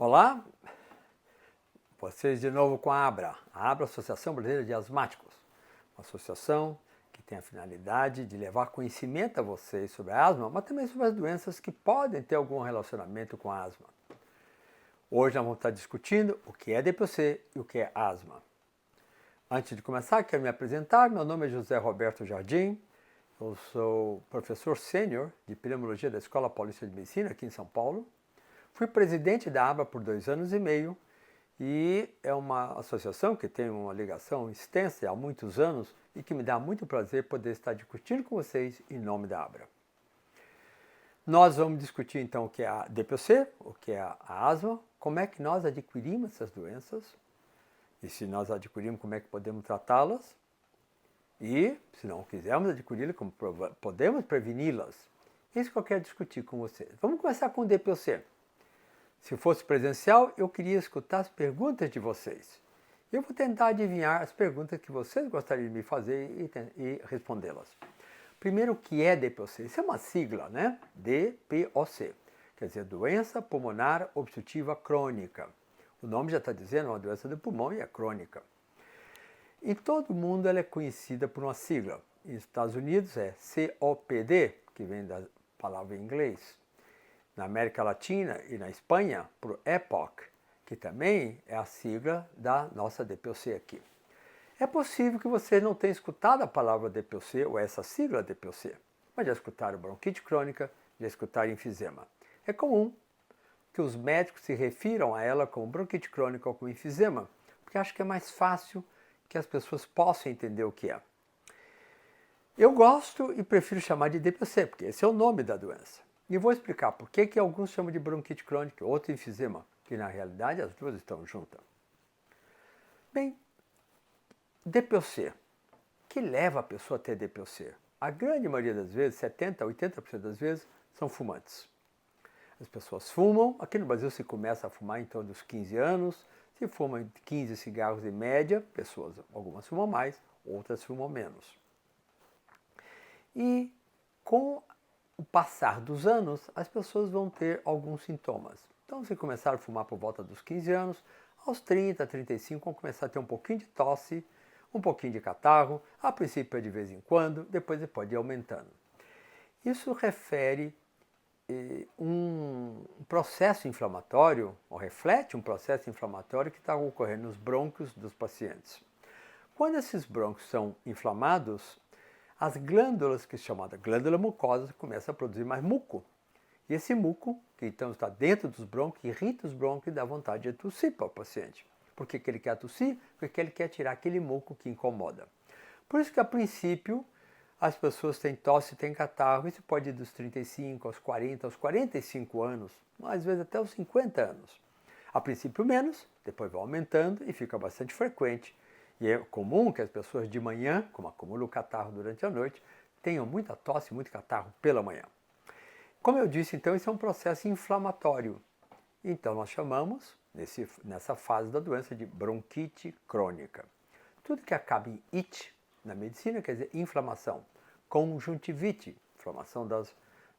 Olá, vocês de novo com a ABRA, Associação Brasileira de Asmáticos, uma associação que tem a finalidade de levar conhecimento a vocês sobre a asma, mas também sobre as doenças que podem ter algum relacionamento com a asma. Hoje nós vamos estar discutindo o que é DPOC e o que é asma. Antes de começar, quero me apresentar. Meu nome é José Roberto Jardim, eu sou professor sênior de pneumologia da Escola Paulista de Medicina aqui em São Paulo. Fui presidente da ABRA por 2 anos e meio e é uma associação que tem uma ligação extensa há muitos anos e que me dá muito prazer poder estar discutindo com vocês em nome da ABRA. Nós vamos discutir então o que é a DPOC, o que é a asma, como é que nós adquirimos essas doenças e se nós adquirimos, como é que podemos tratá-las e, se não quisermos adquiri-las, como podemos preveni-las. Isso que eu quero discutir com vocês. Vamos começar com o DPOC. Se fosse presencial, eu queria escutar as perguntas de vocês. Eu vou tentar adivinhar as perguntas que vocês gostariam de me fazer e respondê-las. Primeiro, o que é DPOC? Isso é uma sigla, né? DPOC, quer dizer Doença Pulmonar Obstrutiva Crônica. O nome já está dizendo, é uma doença do pulmão e é crônica. Em todo o mundo ela é conhecida por uma sigla. Nos Estados Unidos é COPD, que vem da palavra em inglês. Na América Latina e na Espanha, por EPOC, que também é a sigla da nossa DPOC aqui. É possível que você não tenha escutado a palavra DPOC ou essa sigla DPOC, mas já escutaram bronquite crônica, já escutaram enfisema. É comum que os médicos se refiram a ela como bronquite crônica ou como enfisema, porque acham que é mais fácil que as pessoas possam entender o que é. Eu gosto e prefiro chamar de DPOC, porque esse é o nome da doença. E vou explicar por que alguns chamam de bronquite crônica e outros enfisema, que na realidade as duas estão juntas. Bem, DPOC. O que leva a pessoa a ter DPOC? A grande maioria das vezes, 70% a 80% das vezes, são fumantes. As pessoas fumam, aqui no Brasil se começa a fumar em torno dos 15 anos, se fumam 15 cigarros em média, algumas fumam mais, outras fumam menos. E com o passar dos anos, as pessoas vão ter alguns sintomas. Então, se começar a fumar por volta dos 15 anos, aos 30, 35, vão começar a ter um pouquinho de tosse, um pouquinho de catarro, a princípio é de vez em quando, depois ele pode ir aumentando. Isso refere um processo inflamatório, ou reflete um processo inflamatório que está ocorrendo nos brônquios dos pacientes. Quando esses brônquios são inflamados, as glândulas, que é chamada glândula mucosa, começam a produzir mais muco. E esse muco, que então está dentro dos brônquios, irrita os brônquios e dá vontade de tossir para o paciente. Por que ele quer tossir? Porque ele quer tirar aquele muco que incomoda. Por isso que, a princípio, as pessoas têm tosse, têm catarro, isso pode ir dos 35 aos 40, aos 45 anos, às vezes até aos 50 anos. A princípio menos, depois vai aumentando e fica bastante frequente. E é comum que as pessoas de manhã, como acumulam o catarro durante a noite, tenham muita tosse, muito catarro pela manhã. Como eu disse, então, isso é um processo inflamatório. Então, nós chamamos, nessa fase da doença, de bronquite crônica. Tudo que acaba em "it", na medicina, quer dizer inflamação. Conjuntivite, inflamação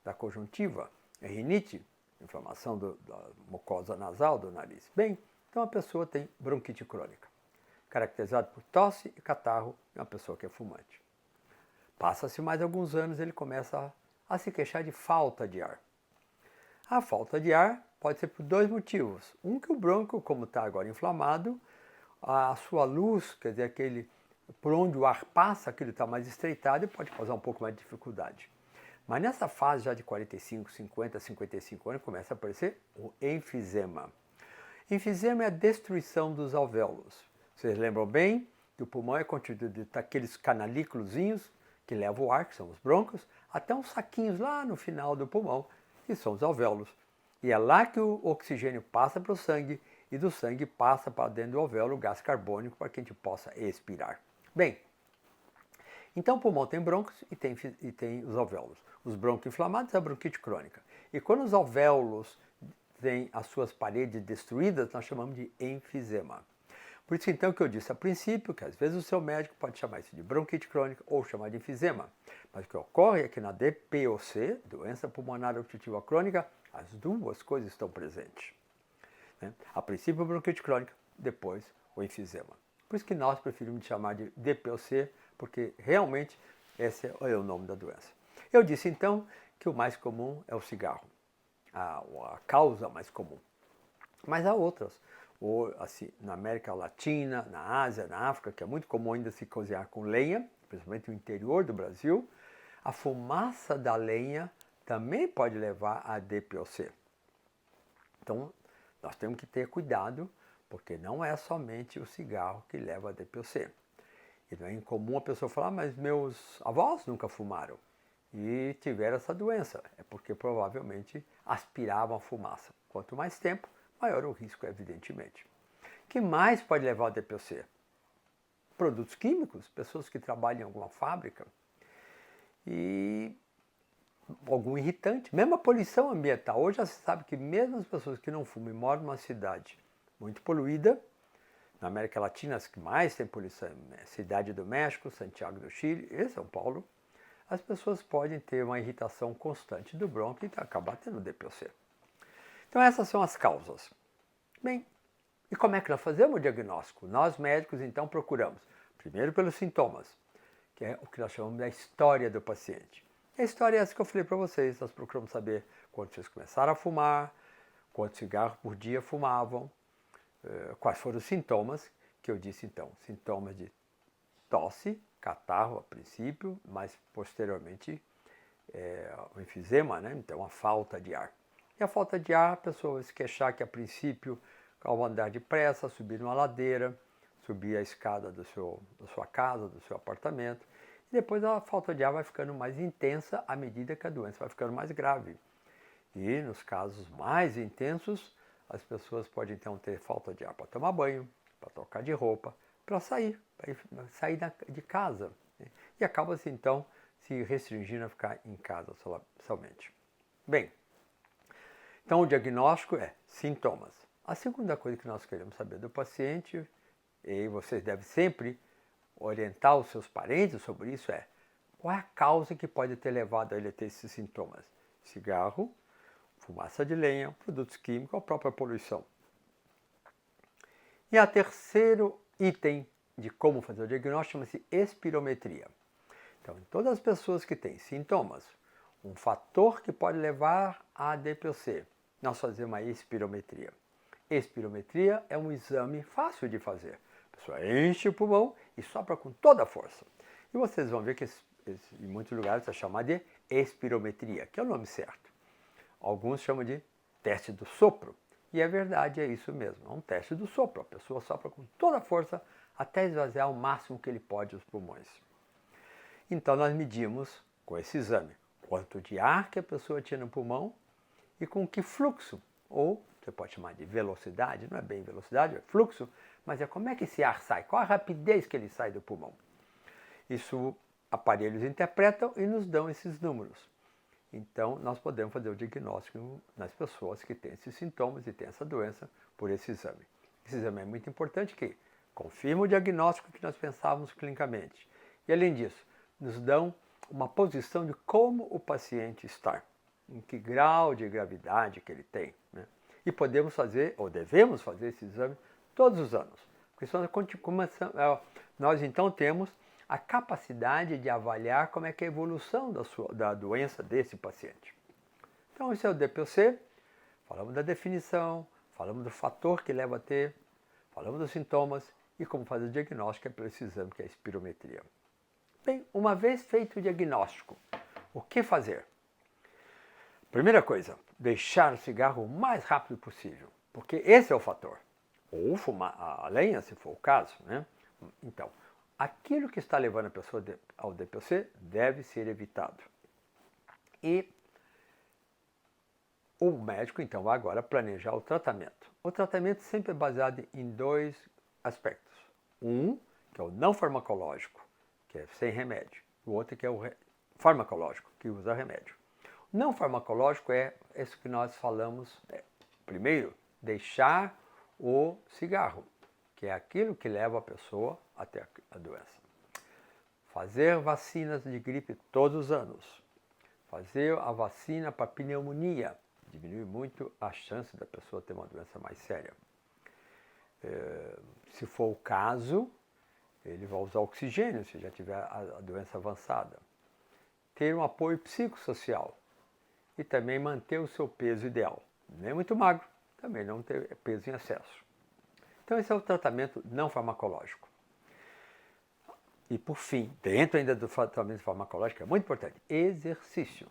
da conjuntiva. Rinite, inflamação da mucosa nasal do nariz. Bem, então a pessoa tem bronquite crônica, caracterizado por tosse e catarro em uma pessoa que é fumante. Passa-se mais alguns anos, ele começa a se queixar de falta de ar. A falta de ar pode ser por 2 motivos. Um, que o brônquio, como está agora inflamado, a sua luz, quer dizer, por onde o ar passa, aquilo está mais estreitado e pode causar um pouco mais de dificuldade. Mas nessa fase já de 45, 50, 55 anos, começa a aparecer o enfisema. Enfisema é a destruição dos alvéolos. Vocês lembram bem que o pulmão é constituído daqueles canalículozinhos que levam o ar, que são os brônquios, até uns saquinhos lá no final do pulmão, que são os alvéolos. E é lá que o oxigênio passa para o sangue e do sangue passa para dentro do alvéolo o gás carbônico para que a gente possa expirar. Bem, então o pulmão tem brônquios e tem os alvéolos. Os brônquios inflamados é a bronquite crônica. E quando os alvéolos têm as suas paredes destruídas, nós chamamos de enfisema. Por isso então que eu disse a princípio que às vezes o seu médico pode chamar isso de bronquite crônica ou chamar de enfisema. Mas o que ocorre é que na DPOC, doença pulmonar obstrutiva crônica, as duas coisas estão presentes. né? A princípio a bronquite crônica, depois o enfisema. Por isso que nós preferimos chamar de DPOC, porque realmente esse é o nome da doença. Eu disse então que o mais comum é o cigarro, a causa mais comum. Mas há outras, ou, assim, na América Latina, na Ásia, na África, que é muito comum ainda se cozinhar com lenha, principalmente no interior do Brasil. A fumaça da lenha também pode levar a DPOC. Então, nós temos que ter cuidado, porque não é somente o cigarro que leva a DPOC. E não é incomum a pessoa falar, mas meus avós nunca fumaram e tiveram essa doença. É porque provavelmente aspiravam a fumaça. Quanto mais tempo, maior o risco, evidentemente. O que mais pode levar ao DPOC? Produtos químicos, pessoas que trabalham em alguma fábrica e algum irritante. Mesmo a poluição ambiental. Hoje já se sabe que mesmo as pessoas que não fumam e moram numa cidade muito poluída, na América Latina as que mais têm poluição é Cidade do México, Santiago do Chile e São Paulo, as pessoas podem ter uma irritação constante do brônquio e acabar tendo DPOC. Então essas são as causas. Bem, e como é que nós fazemos o diagnóstico? Nós médicos então procuramos, primeiro pelos sintomas, que é o que nós chamamos da história do paciente. E a história é essa que eu falei para vocês, nós procuramos saber quando vocês começaram a fumar, quantos cigarros por dia fumavam, quais foram os sintomas, que eu disse então, sintomas de tosse, catarro a princípio, mas posteriormente o enfisema, né? Então a falta de ar. E a falta de ar, a pessoa vai se queixar que a princípio, ao andar depressa, subir uma ladeira, subir a escada da sua casa, do seu apartamento, e depois a falta de ar vai ficando mais intensa à medida que a doença vai ficando mais grave. E nos casos mais intensos, as pessoas podem então ter falta de ar para tomar banho, para trocar de roupa, para sair de casa. Né? E acaba-se então se restringindo a ficar em casa somente. Bem, então o diagnóstico é sintomas. A segunda coisa que nós queremos saber do paciente, e vocês devem sempre orientar os seus parentes sobre isso, é qual é a causa que pode ter levado a ele a ter esses sintomas? Cigarro, fumaça de lenha, produtos químicos ou a própria poluição. E o terceiro item de como fazer o diagnóstico chama-se espirometria. Então, em todas as pessoas que têm sintomas, um fator que pode levar à DPOC, nós fazemos uma espirometria. Espirometria é um exame fácil de fazer. A pessoa enche o pulmão e sopra com toda a força. E vocês vão ver que em muitos lugares é chamado de espirometria, que é o nome certo. Alguns chamam de teste do sopro. E é verdade, é isso mesmo. É um teste do sopro. A pessoa sopra com toda a força até esvaziar o máximo que ele pode os pulmões. Então nós medimos com esse exame quanto de ar que a pessoa tinha no pulmão e com que fluxo, ou você pode chamar de velocidade, não é bem velocidade, é fluxo, mas é como é que esse ar sai, qual a rapidez que ele sai do pulmão. Isso aparelhos interpretam e nos dão esses números. Então nós podemos fazer o diagnóstico nas pessoas que têm esses sintomas e têm essa doença por esse exame. Esse exame é muito importante que confirma o diagnóstico que nós pensávamos clinicamente. E além disso, nos dão uma posição de como o paciente está, em que grau de gravidade que ele tem. Né? E podemos fazer, ou devemos fazer esse exame todos os anos. Porque nós então temos a capacidade de avaliar como é que é a evolução da doença desse paciente. Então esse é o DPOC, falamos da definição, falamos do fator que leva a ter, falamos dos sintomas e como fazer o diagnóstico é pelo esse exame que é a espirometria. Bem, uma vez feito o diagnóstico, o que fazer? Primeira coisa, deixar o cigarro o mais rápido possível, porque esse é o fator. Ou fumar a lenha, se for o caso. Né? Então, aquilo que está levando a pessoa ao DPOC deve ser evitado. E o médico, então, vai agora planejar o tratamento. O tratamento sempre é baseado em dois aspectos. Um, que é o não farmacológico, que é sem remédio. O outro que é o farmacológico, que usa remédio. O não farmacológico é isso que nós falamos. Primeiro, deixar o cigarro, que é aquilo que leva a pessoa até a doença. Fazer vacinas de gripe todos os anos. Fazer a vacina para pneumonia diminui muito a chance da pessoa ter uma doença mais séria. Se for o caso, ele vai usar oxigênio se já tiver a doença avançada. Ter um apoio psicossocial e também manter o seu peso ideal. Nem muito magro, também não ter peso em excesso. Então esse é o tratamento não farmacológico. E por fim, dentro ainda do tratamento farmacológico, é muito importante, exercício.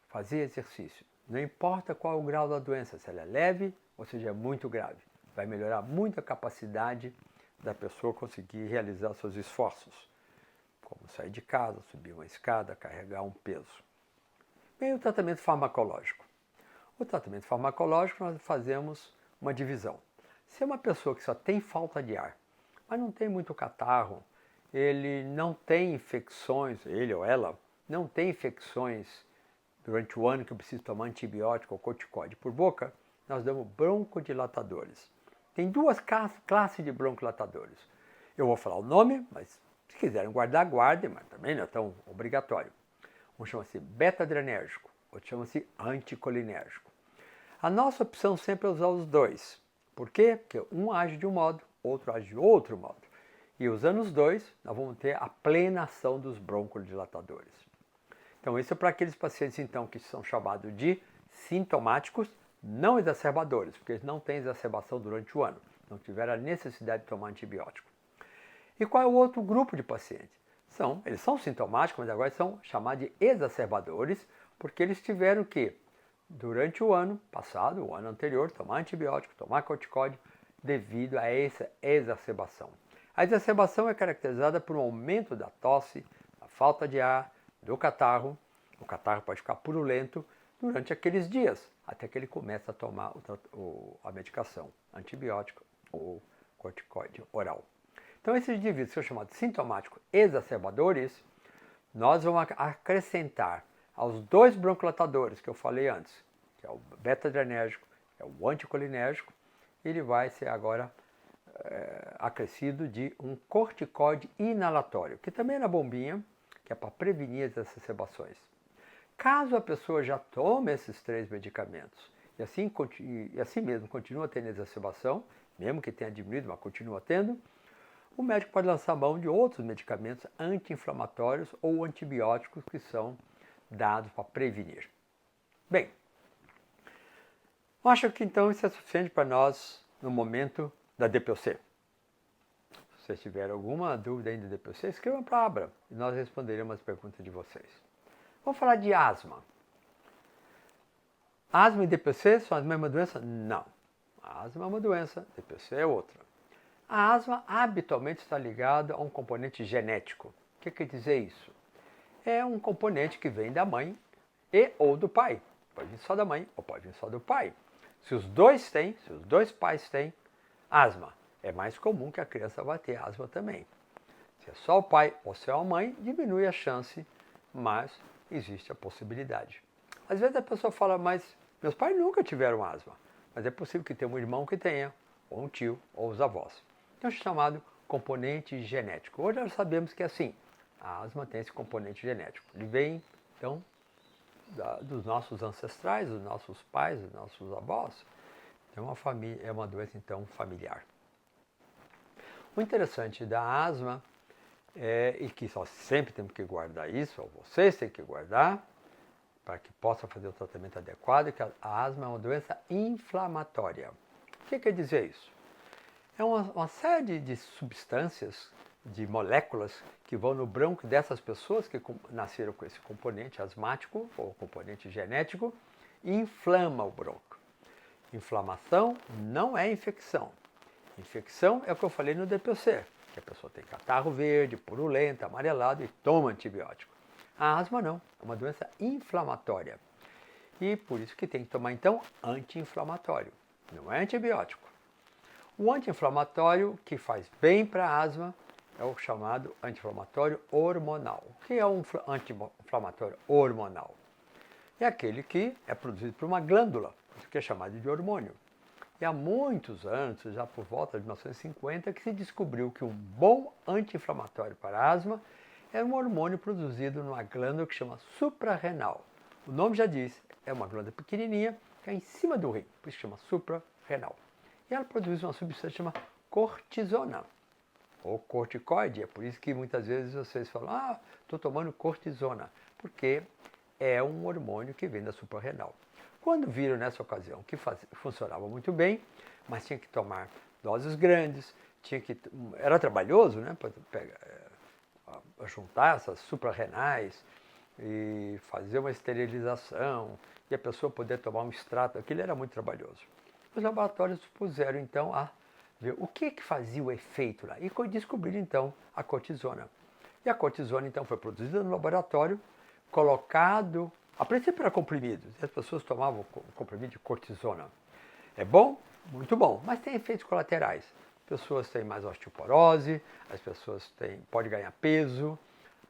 Fazer exercício. Não importa qual é o grau da doença, se ela é leve ou seja é muito grave. Vai melhorar muito a capacidade da pessoa conseguir realizar seus esforços, como sair de casa, subir uma escada, carregar um peso. Bem, o tratamento farmacológico. O tratamento farmacológico nós fazemos uma divisão. Se é uma pessoa que só tem falta de ar, mas não tem muito catarro, ele não tem infecções, ele ou ela, não tem infecções durante o ano que eu preciso tomar antibiótico ou corticoide por boca, nós damos broncodilatadores. Tem duas classes de broncodilatadores. Eu vou falar o nome, mas se quiserem guardar, guardem, mas também não é tão obrigatório. Um chama-se beta-adrenérgico, outro chama-se anticolinérgico. A nossa opção sempre é usar os dois. Por quê? Porque um age de um modo, outro age de outro modo. E usando os dois, nós vamos ter a plena ação dos broncodilatadores. Então, isso é para aqueles pacientes então, que são chamados de sintomáticos não exacerbadores, porque eles não têm exacerbação durante o ano, não tiveram a necessidade de tomar antibiótico. E qual é o outro grupo de pacientes? Eles são sintomáticos, mas agora são chamados de exacerbadores, porque eles tiveram que, durante o ano passado, o ano anterior, tomar antibiótico, tomar corticóide, devido a essa exacerbação. A exacerbação é caracterizada por um aumento da tosse, da falta de ar, do catarro. O catarro pode ficar purulento durante aqueles dias, até que ele começa a tomar a medicação, antibiótico ou corticoide oral. Então, esses indivíduos que são chamados sintomáticos exacerbadores, nós vamos acrescentar aos dois broncodilatadores que eu falei antes, que é o beta-adrenérgico, que é o anticolinérgico, ele vai ser agora acrescido de um corticoide inalatório, que também é na bombinha, que é para prevenir as exacerbações. Caso a pessoa já tome esses três medicamentos e assim mesmo continua tendo exacerbação, mesmo que tenha diminuído, mas continua tendo, o médico pode lançar mão de outros medicamentos anti-inflamatórios ou antibióticos que são dados para prevenir. Bem, eu acho que então isso é suficiente para nós no momento da DPOC. Se vocês tiverem alguma dúvida ainda da DPOC, escrevam para a Abra e nós responderemos as perguntas de vocês. Vamos falar de asma. Asma e DPOC são as mesmas doenças? Não. A asma é uma doença, DPOC é outra. A asma habitualmente está ligada a um componente genético. O que quer dizer isso? É um componente que vem da mãe e ou do pai. Pode vir só da mãe ou pode vir só do pai. Se os dois pais têm asma, é mais comum que a criança vá ter asma também. Se é só o pai ou se é a mãe, diminui a chance, mas existe a possibilidade. Às vezes a pessoa fala, mas meus pais nunca tiveram asma. Mas é possível que tenha um irmão que tenha, ou um tio, ou os avós. Então é chamado componente genético. Hoje nós sabemos que é assim, a asma tem esse componente genético. Ele vem, então, dos nossos ancestrais, dos nossos pais, dos nossos avós. Então é uma doença então familiar. O interessante da asma e que nós sempre temos que guardar isso, ou vocês têm que guardar, para que possa fazer o tratamento adequado, que a asma é uma doença inflamatória. O que quer dizer isso? É uma série de substâncias, de moléculas que vão no bronco dessas pessoas que nasceram com esse componente asmático ou componente genético e inflama o bronco. Inflamação não é infecção. Infecção é o que eu falei no DPOC, que a pessoa tem catarro verde, purulento, amarelado e toma antibiótico. A asma não, é uma doença inflamatória. E por isso que tem que tomar então anti-inflamatório, não é antibiótico. O anti-inflamatório que faz bem para a asma é o chamado anti-inflamatório hormonal. O que é um anti-inflamatório hormonal? É aquele que é produzido por uma glândula, que é chamado de hormônio. E há muitos anos, já por volta de 1950, que se descobriu que um bom anti-inflamatório para a asma é um hormônio produzido numa glândula que chama suprarrenal. O nome já diz, é uma glândula pequenininha que é em cima do rim, por isso chama suprarrenal. E ela produz uma substância chamada cortisona, ou corticoide. É por isso que muitas vezes vocês falam, estou tomando cortisona, porque é um hormônio que vem da suprarrenal. Quando viram nessa ocasião que funcionava muito bem, mas tinha que tomar doses grandes, era trabalhoso, né, para juntar essas suprarrenais e fazer uma esterilização e a pessoa poder tomar um extrato, aquilo era muito trabalhoso. Os laboratórios puseram então a ver o que fazia o efeito lá e descobriram então a cortisona. E a cortisona então foi produzida no laboratório, colocado, a princípio era comprimido, as pessoas tomavam comprimido de cortisona. É bom? Muito bom, mas tem efeitos colaterais. As pessoas têm mais osteoporose, as pessoas podem ganhar peso,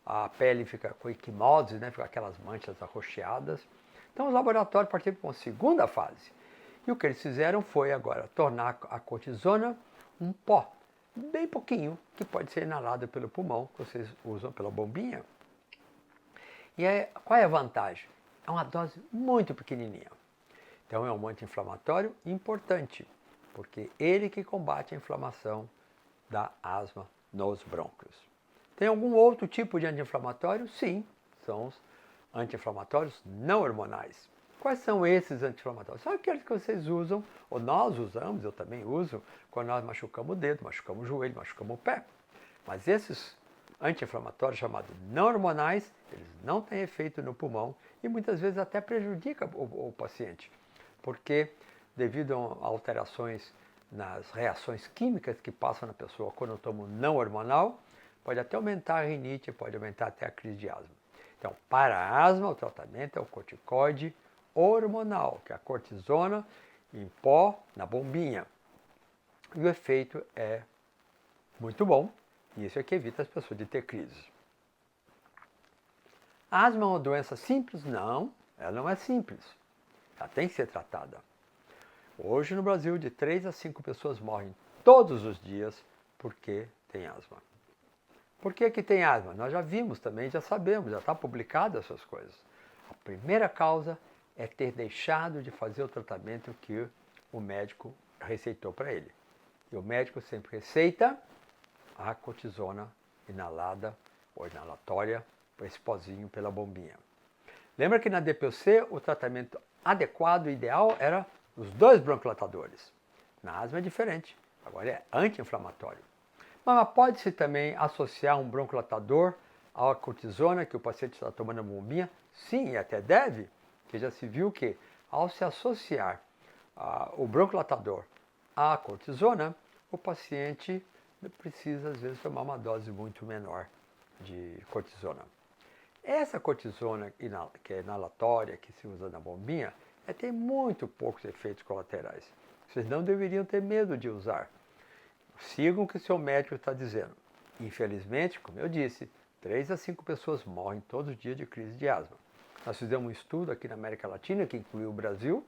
a pele fica com equimose, né? Fica aquelas manchas arroxeadas. Então os laboratórios partiram para uma segunda fase. E o que eles fizeram foi agora tornar a cortisona um pó, bem pouquinho, que pode ser inalado pelo pulmão, que vocês usam pela bombinha. E qual é a vantagem? É uma dose muito pequenininha. Então é um anti-inflamatório importante, porque ele que combate a inflamação da asma nos brônquios. Tem algum outro tipo de anti-inflamatório? Sim, são os anti-inflamatórios não hormonais. Quais são esses anti-inflamatórios? São aqueles que vocês usam, ou nós usamos, eu também uso, quando nós machucamos o dedo, machucamos o joelho, machucamos o pé. Mas esses anti-inflamatórios chamados não hormonais, eles não têm efeito no pulmão e muitas vezes até prejudicam o paciente, porque devido a alterações nas reações químicas que passam na pessoa quando toma um não hormonal, pode até aumentar a rinite, pode aumentar até a crise de asma. Então, para a asma, o tratamento é o corticoide hormonal, que é a cortisona em pó na bombinha. E o efeito é muito bom, e isso é que evita as pessoas de ter crise. A asma é uma doença simples? Não, ela não é simples. Ela tem que ser tratada. Hoje no Brasil, de 3 a 5 pessoas morrem todos os dias porque tem asma. Por que tem asma? Nós já vimos também, já sabemos, já está publicado essas coisas. A primeira causa é ter deixado de fazer o tratamento que o médico receitou para ele. E o médico sempre receita a cortisona inalada ou inalatória, esse pozinho pela bombinha. Lembra que na DPOC o tratamento adequado, ideal, era os 2 broncodilatadores. Na asma é diferente, agora é anti-inflamatório. Mas pode-se também associar um broncodilatador à cortisona que o paciente está tomando a bombinha? Sim, e até deve, porque já se viu que ao se associar o broncodilatador à cortisona, o paciente precisa às vezes tomar uma dose muito menor de cortisona. Essa cortisona que é inalatória, que se usa na bombinha, tem muito poucos efeitos colaterais. Vocês não deveriam ter medo de usar. Sigam o que o seu médico está dizendo. Infelizmente, como eu disse, 3 a 5 pessoas morrem todos os dias de crise de asma. Nós fizemos um estudo aqui na América Latina, que incluiu o Brasil,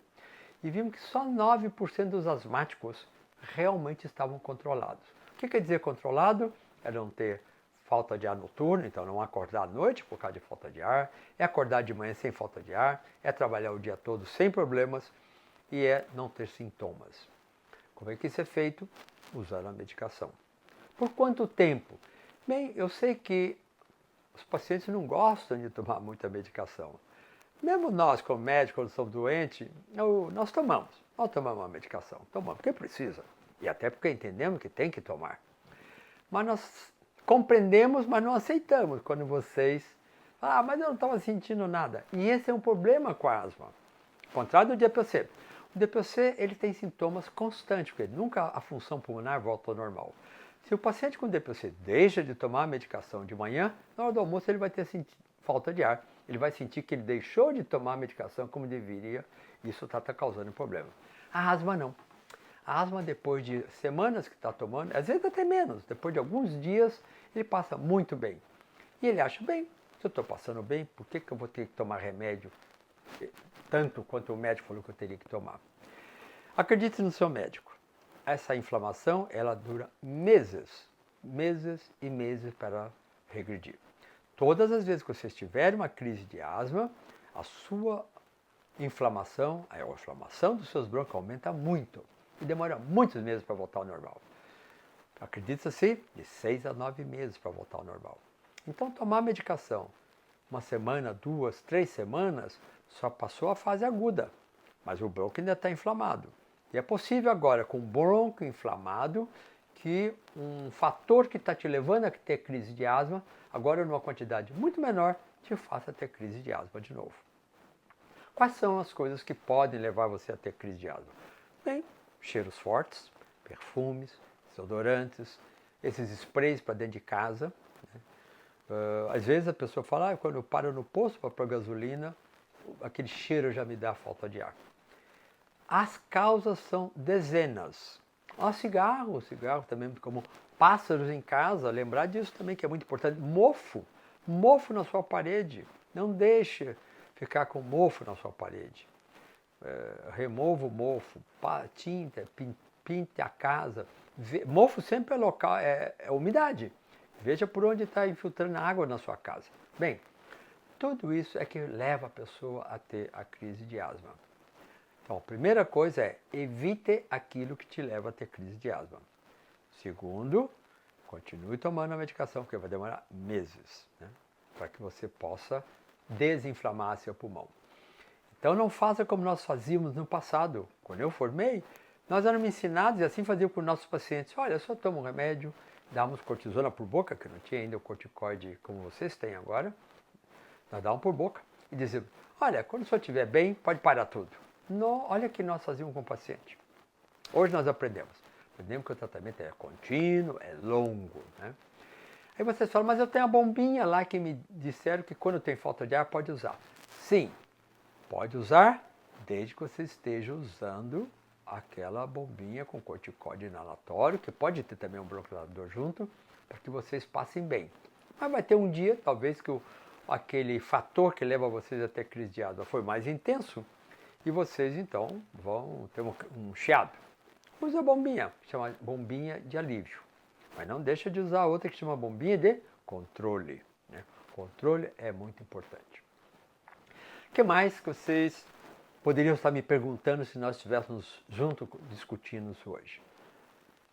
e vimos que só 9% dos asmáticos realmente estavam controlados. O que quer dizer controlado? É não ter falta de ar noturno, então não acordar à noite por causa de falta de ar, é acordar de manhã sem falta de ar, é trabalhar o dia todo sem problemas e é não ter sintomas. Como é que isso é feito? Usando a medicação. Por quanto tempo? Bem, eu sei que os pacientes não gostam de tomar muita medicação. Mesmo nós, como médicos, quando somos doentes, nós tomamos a medicação. Tomamos porque precisa. E até porque entendemos que tem que tomar. Mas nós compreendemos, mas não aceitamos quando vocês... mas eu não estava sentindo nada. E esse é um problema com a asma. Ao contrário do DPOC. O DPOC ele tem sintomas constantes, porque nunca a função pulmonar volta ao normal. Se o paciente com DPOC deixa de tomar a medicação de manhã, na hora do almoço ele vai ter falta de ar. Ele vai sentir que ele deixou de tomar a medicação como deveria, e isso está causando um problema. A asma não. A asma, depois de semanas que está tomando, às vezes até menos, depois de alguns dias, ele passa muito bem. E ele acha, bem, se eu estou passando bem, por que eu vou ter que tomar remédio tanto quanto o médico falou que eu teria que tomar? Acredite no seu médico. Essa inflamação, ela dura meses e meses para regredir. Todas as vezes que vocês tiverem uma crise de asma, a sua inflamação, a inflamação dos seus brônquios aumenta muito e demora muitos meses para voltar ao normal. Acredita-se de 6 a 9 meses para voltar ao normal. Então, tomar medicação uma semana, 2, 3 semanas, só passou a fase aguda, mas o brônquio ainda está inflamado. E é possível agora, com o brônquio inflamado, que um fator que está te levando a ter crise de asma, agora numa quantidade muito menor, te faça ter crise de asma de novo. Quais são as coisas que podem levar você a ter crise de asma? Bem, cheiros fortes, perfumes, desodorantes, esses sprays para dentro de casa. Né? Às vezes a pessoa fala, quando eu paro no posto para pôr gasolina, aquele cheiro já me dá falta de ar. As causas são dezenas. Cigarro também, como pássaros em casa, lembrar disso também que é muito importante. Mofo na sua parede, não deixe ficar com mofo na sua parede. Remova o mofo, pinte a casa. Mofo sempre é local, é umidade. Veja por onde está infiltrando a água na sua casa. Bem, tudo isso é que leva a pessoa a ter a crise de asma. Então, a primeira coisa é evite aquilo que te leva a ter crise de asma. Segundo, continue tomando a medicação, porque vai demorar meses, né, para que você possa desinflamar seu pulmão. Então, não faça como nós fazíamos no passado. Quando eu formei, nós éramos ensinados e assim fazíamos com nossos pacientes. Olha, só toma um remédio, dávamos cortisona por boca, que não tinha ainda o corticoide como vocês têm agora. Nós dávamos por boca e dizíamos, olha, quando o senhor estiver bem, pode parar tudo. Olha o que nós fazíamos com o paciente. Hoje nós aprendemos que o tratamento é contínuo, é longo. Né? Aí vocês falam, mas eu tenho a bombinha lá que me disseram que quando tem falta de ar pode usar. Sim, pode usar, desde que você esteja usando aquela bombinha com corticóide inalatório, que pode ter também um bronquiodilatador junto, para que vocês passem bem. Mas vai ter um dia, talvez, que aquele fator que leva vocês a ter crise de asma foi mais intenso, e vocês então vão ter um chiado. Usa a bombinha, chama bombinha de alívio. Mas não deixa de usar outra que chama bombinha de controle. Né? Controle é muito importante. O que mais que vocês poderiam estar me perguntando se nós estivéssemos juntos discutindo isso hoje?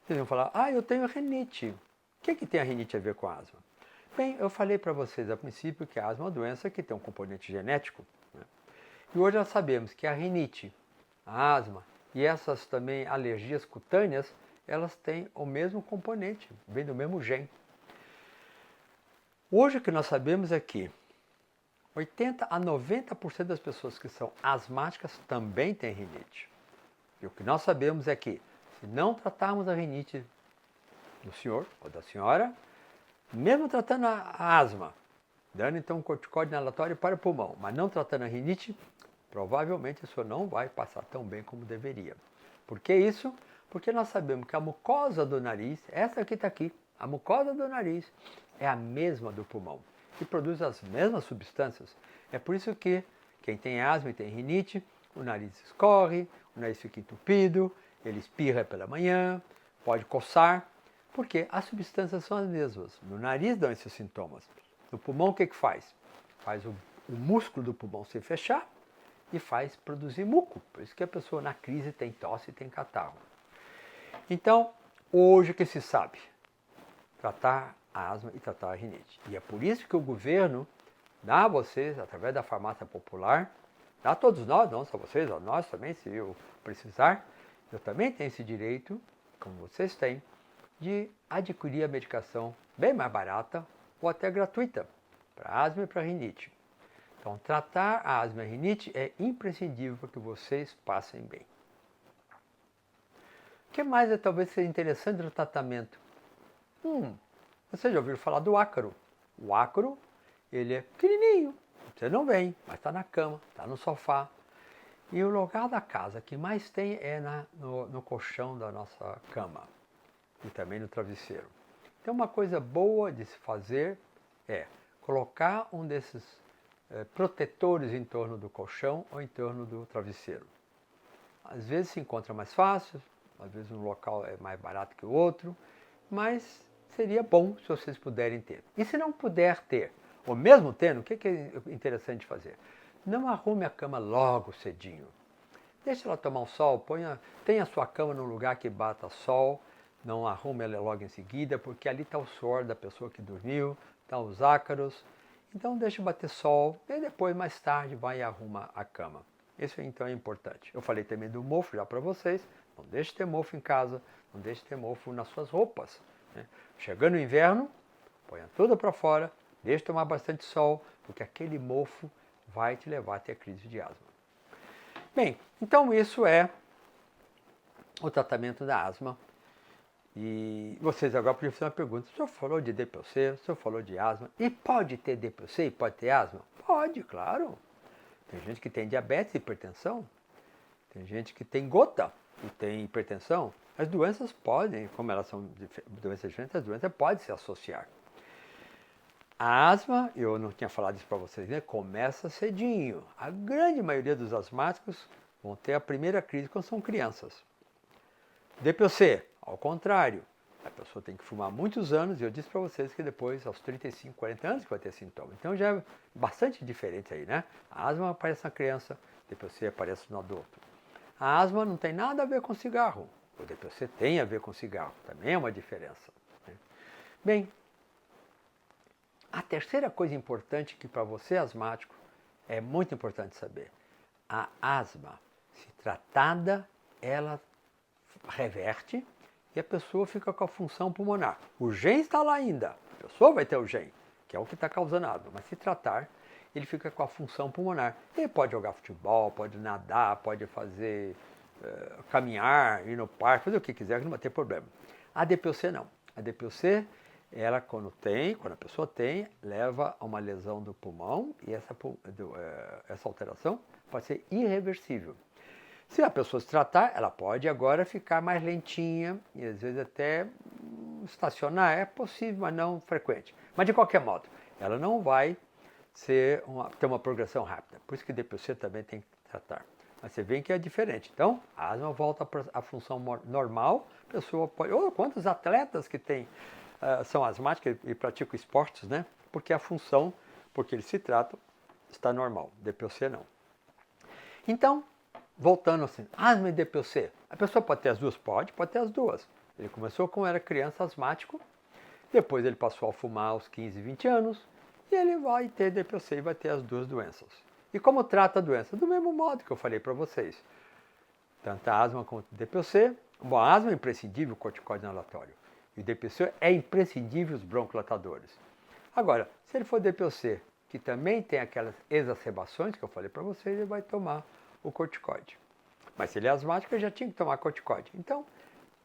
Vocês vão falar, eu tenho rinite. O que tem a rinite a ver com a asma? Bem, eu falei para vocês a princípio que a asma é uma doença que tem um componente genético. Né? E hoje nós sabemos que a rinite, a asma e essas também alergias cutâneas, elas têm o mesmo componente, vem do mesmo gene. Hoje o que nós sabemos é que 80 a 90% das pessoas que são asmáticas também têm rinite. E o que nós sabemos é que, se não tratarmos a rinite do senhor ou da senhora, mesmo tratando a asma, dando então um corticóide inalatório para o pulmão, mas não tratando a rinite, provavelmente o senhor não vai passar tão bem como deveria. Por que isso? Porque nós sabemos que a mucosa do nariz, essa que está aqui, a mucosa do nariz, é a mesma do pulmão e produz as mesmas substâncias. É por isso que quem tem asma e tem rinite, o nariz escorre, o nariz fica entupido, ele espirra pela manhã, pode coçar, porque as substâncias são as mesmas. No nariz dão esses sintomas. No pulmão o que faz? Faz o músculo do pulmão se fechar e faz produzir muco. Por isso que a pessoa na crise tem tosse e tem catarro. Então, hoje o que se sabe? Tratar a asma e tratar a rinite. E é por isso que o governo dá a vocês, através da farmácia popular, dá a todos nós, não só vocês, a nós também, se eu precisar, eu também tenho esse direito, como vocês têm, de adquirir a medicação bem mais barata ou até gratuita para asma e para rinite. Então, tratar a asma e a rinite é imprescindível para que vocês passem bem. O que mais talvez seja interessante no tratamento? Você já ouviu falar do ácaro? O ácaro, ele é pequenininho, você não vê, mas está na cama, está no sofá. E o lugar da casa que mais tem é no colchão da nossa cama e também no travesseiro. Então, uma coisa boa de se fazer é colocar um desses protetores em torno do colchão ou em torno do travesseiro. Às vezes se encontra mais fácil, às vezes um local é mais barato que o outro, mas seria bom se vocês puderem ter. E se não puder ter, ou mesmo tendo, o que é interessante fazer? não arrume a cama logo cedinho. Deixe ela tomar um sol, tenha a sua cama num lugar que bata sol, não arrume ela logo em seguida, porque ali está o suor da pessoa que dormiu, estão os ácaros. Então deixe bater sol e depois, mais tarde, vai e arruma a cama. Isso então é importante. Eu falei também do mofo já para vocês, não deixe ter mofo em casa, não deixe ter mofo nas suas roupas. Né? Chegando o inverno, ponha tudo para fora, deixe tomar bastante sol, porque aquele mofo vai te levar a ter crise de asma. Bem, então isso é o tratamento da asma. E vocês agora podiam fazer uma pergunta. O senhor falou de DPOC, o senhor falou de asma. E pode ter DPOC e pode ter asma? Pode, claro. Tem gente que tem diabetes e hipertensão. Tem gente que tem gota e tem hipertensão. As doenças podem, como elas são doenças diferentes, as doenças podem se associar. A asma, eu não tinha falado isso para vocês, né? Começa cedinho. A grande maioria dos asmáticos vão ter a primeira crise quando são crianças. DPOC, ao contrário. A pessoa tem que fumar muitos anos, e eu disse para vocês que depois, aos 35, 40 anos, que vai ter sintoma. Então já é bastante diferente aí, né? A asma aparece na criança, DPOC aparece no adulto. A asma não tem nada a ver com cigarro. O DPOC tem a ver com cigarro, também é uma diferença. Né? Bem, a terceira coisa importante que para você asmático é muito importante saber. A asma, se tratada, ela reverte e a pessoa fica com a função pulmonar. O gene está lá ainda, a pessoa vai ter o gene, que é o que está causando asma, mas se tratar, ele fica com a função pulmonar. Ele pode jogar futebol, pode nadar, pode fazer caminhar, ir no parque, fazer o que quiser, que não vai ter problema. A DPOC não. A DPOC, ela quando a pessoa tem, leva a uma lesão do pulmão e essa alteração pode ser irreversível. Se a pessoa se tratar, ela pode agora ficar mais lentinha e às vezes até estacionar, é possível, mas não frequente. Mas de qualquer modo, ela não vai ter uma progressão rápida. Por isso que DPOC também tem que tratar. Mas você vê que é diferente. Então, a asma volta para a função normal, a pessoa pode... quantos atletas que são asmáticos e praticam esportes, né? Porque a função, porque eles se tratam, está normal. DPOC não. Então, voltando assim, asma e DPOC. A pessoa pode ter as duas? Pode ter as duas. Ele começou quando era criança asmático, depois ele passou a fumar aos 15, 20 anos, e ele vai ter DPOC e vai ter as duas doenças. E como trata a doença? Do mesmo modo que eu falei para vocês. Tanto a asma quanto o DPOC. Bom, a asma é imprescindível o corticóide inalatório. E o DPOC é imprescindível os broncodilatadores. Agora, se ele for DPOC, que também tem aquelas exacerbações que eu falei para vocês, ele vai tomar o corticoide. Mas se ele é asmático, ele já tinha que tomar corticoide. Então,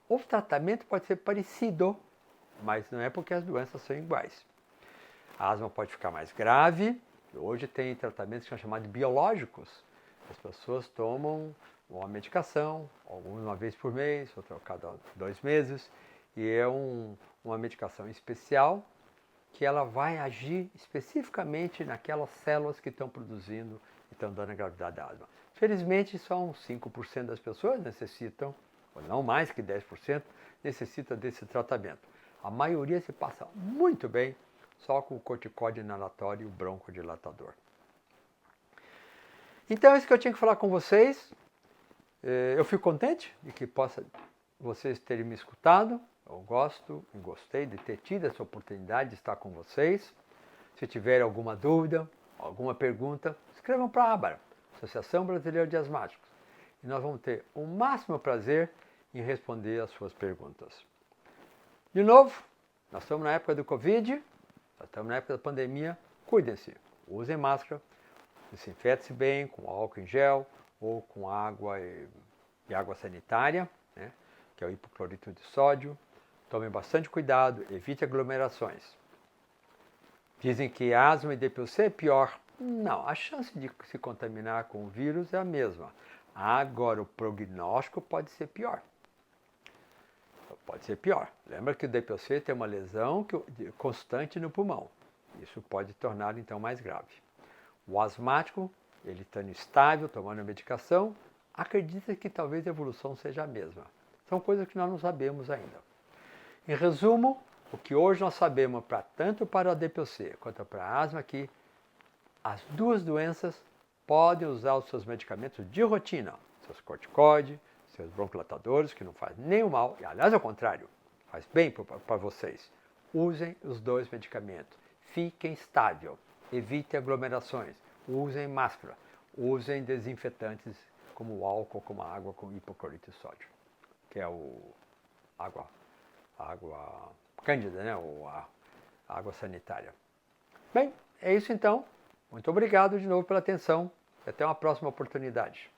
o tratamento pode ser parecido, mas não é porque as doenças são iguais. A asma pode ficar mais grave. Hoje tem tratamentos que são chamados de biológicos. As pessoas tomam uma medicação, uma vez por mês, outra a cada 2 meses, e é uma medicação especial que ela vai agir especificamente naquelas células que estão produzindo e estão dando a gravidade da asma. Felizmente, só uns 5% das pessoas necessitam, ou não mais que 10%, necessita desse tratamento. A maioria se passa muito bem só com o corticóide inalatório e o broncodilatador. Então, é isso que eu tinha que falar com vocês. Eu fico contente de que vocês terem me escutado. Eu gosto e gostei de ter tido essa oportunidade de estar com vocês. Se tiverem alguma dúvida, alguma pergunta, escrevam para a ABRA, Associação Brasileira de Asmáticos. E nós vamos ter o máximo prazer em responder as suas perguntas. De novo, nós estamos na época do Covid, nós estamos na época da pandemia. Cuidem-se, usem máscara, desinfete-se bem com álcool em gel ou com água e água sanitária, né, que é o hipoclorito de sódio. Tomem bastante cuidado, evite aglomerações. Dizem que asma e DPOC é pior. Não, a chance de se contaminar com o vírus é a mesma. Agora, o prognóstico pode ser pior. Pode ser pior. Lembra que o DPOC tem uma lesão constante no pulmão. Isso pode torná-lo, então, mais grave. O asmático, ele estando estável, tomando a medicação, acredita que talvez a evolução seja a mesma. São coisas que nós não sabemos ainda. Em resumo, o que hoje nós sabemos, tanto para a DPOC quanto para a asma, que as duas doenças podem usar os seus medicamentos de rotina, seus corticoides, seus broncodilatadores, que não faz nenhum mal, e aliás, ao contrário, faz bem para vocês. Usem os dois medicamentos. Fiquem estável. Evitem aglomerações. Usem máscara. Usem desinfetantes como o álcool, como a água com hipoclorito de sódio, que é a água cândida, né? Ou a água sanitária. Bem, é isso então. Muito obrigado de novo pela atenção e até uma próxima oportunidade.